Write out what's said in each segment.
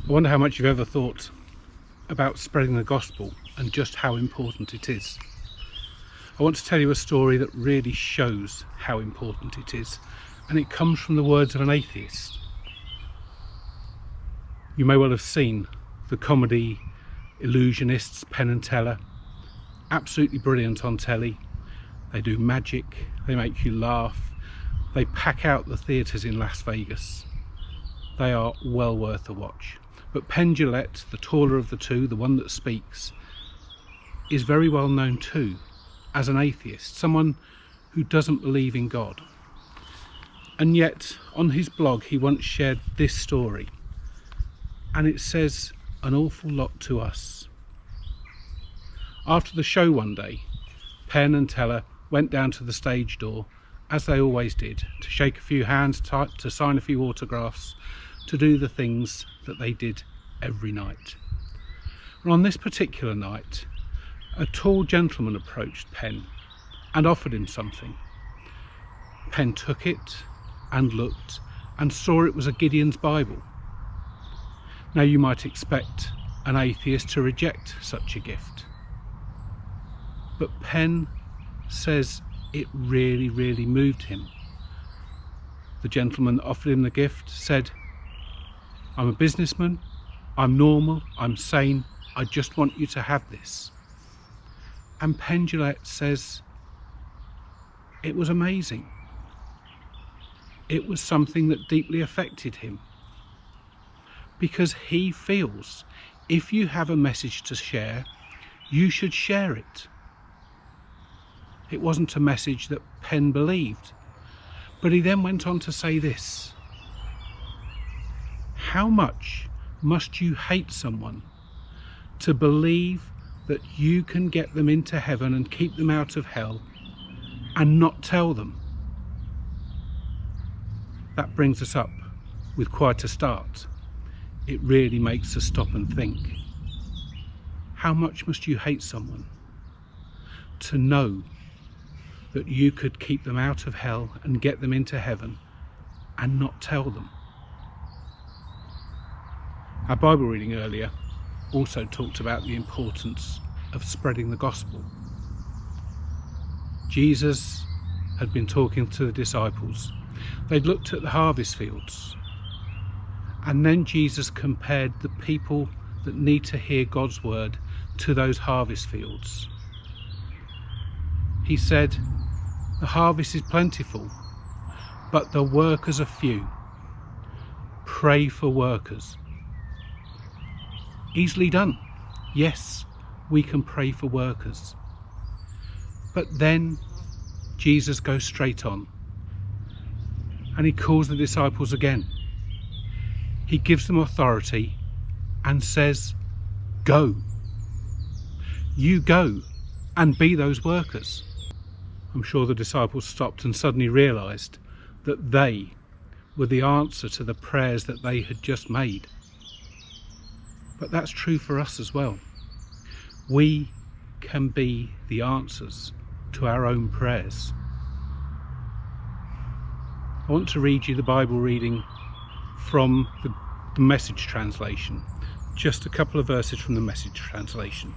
I wonder how much you've ever thought about spreading the gospel and just how important it is. I want to tell you a story that really shows how important it is, and it comes from the words of an atheist. You may well have seen the comedy illusionists Penn and Teller, absolutely brilliant on telly. They do magic, they make you laugh, they pack out the theatres in Las Vegas. They are well worth a watch. But Penn, the taller of the two, the one that speaks, is very well known too as an atheist, someone who doesn't believe in God. And yet on his blog he once shared this story, and it says an awful lot to us. After the show one day, Penn and Teller went down to the stage door, as they always did, to shake a few hands, to sign a few autographs, to do the things that they did every night. And on this particular night, a tall gentleman approached Penn and offered him something. Penn took it and looked and saw it was a Gideon's Bible. Now you might expect an atheist to reject such a gift, but Penn says it really moved him. The gentleman offered him the gift, said, "I'm a businessman, I'm normal, I'm sane, I just want you to have this." And Penn says, it was amazing. It was something that deeply affected him, because he feels if you have a message to share, you should share it. It wasn't a message that Penn believed, but he then went on to say this: how much must you hate someone to believe that you can get them into heaven and keep them out of hell and not tell them? That brings us up with quite a start. It really makes us stop and think. How much must you hate someone to know that you could keep them out of hell and get them into heaven and not tell them? Our Bible reading earlier also talked about the importance of spreading the gospel. Jesus had been talking to the disciples. They'd looked at the harvest fields, and then Jesus compared the people that need to hear God's word to those harvest fields. He said, "The harvest is plentiful, but the workers are few. Pray for workers." Easily done. Yes, we can pray for workers. But then Jesus goes straight on, and he calls the disciples again. He gives them authority and says, "Go. You go and be those workers." I'm sure the disciples stopped and suddenly realized that they were the answer to the prayers that they had just made. But that's true for us as well. We can be the answers to our own prayers. I want to read you the Bible reading from the Message translation. Just a couple of verses from the Message translation.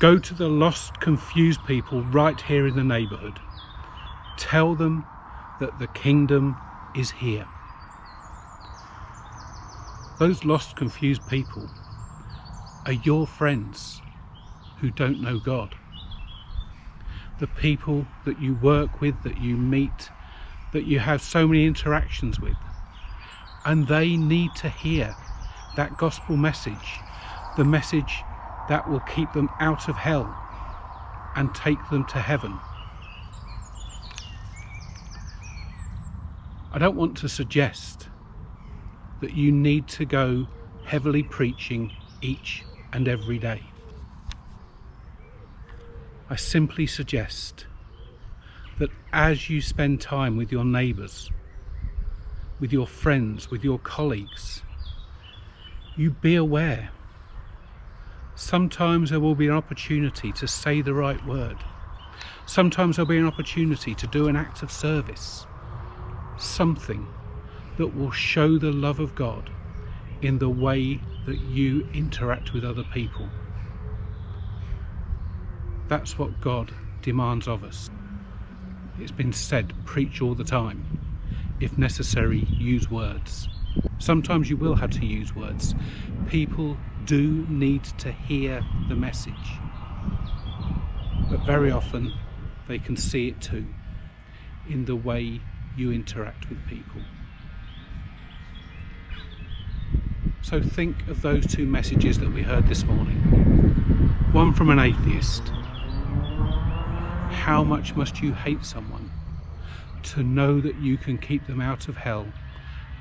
"Go to the lost, confused people right here in the neighbourhood. Tell them that the kingdom is here. Those lost, confused people are your friends who don't know God. The people that you work with, that you meet, that you have so many interactions with, and they need to hear that gospel message, the message that will keep them out of hell and take them to heaven. I don't want to suggest that you need to go heavily preaching each and every day. I simply suggest that as you spend time with your neighbours, with your friends, with your colleagues, you be aware. Sometimes there will be an opportunity to say the right word. Sometimes there'll be an opportunity to do an act of service. Something that will show the love of God in the way that you interact with other people. That's what God demands of us. It's been said, preach all the time. If necessary, use words. Sometimes you will have to use words. People do need to hear the message. But very often they can see it too, in the way you interact with people. So think of those two messages that we heard this morning. One from an atheist. How much must you hate someone to know that you can keep them out of hell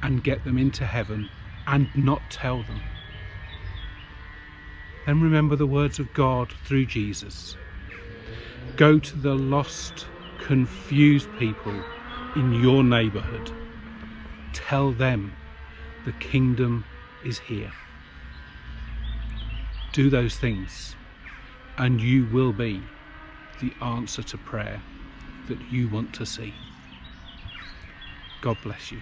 and get them into heaven and not tell them? Then remember the words of God through Jesus. Go to the lost, confused people in your neighbourhood. Tell them the kingdom is here. Do those things and you will be the answer to prayer that you want to see. God bless you.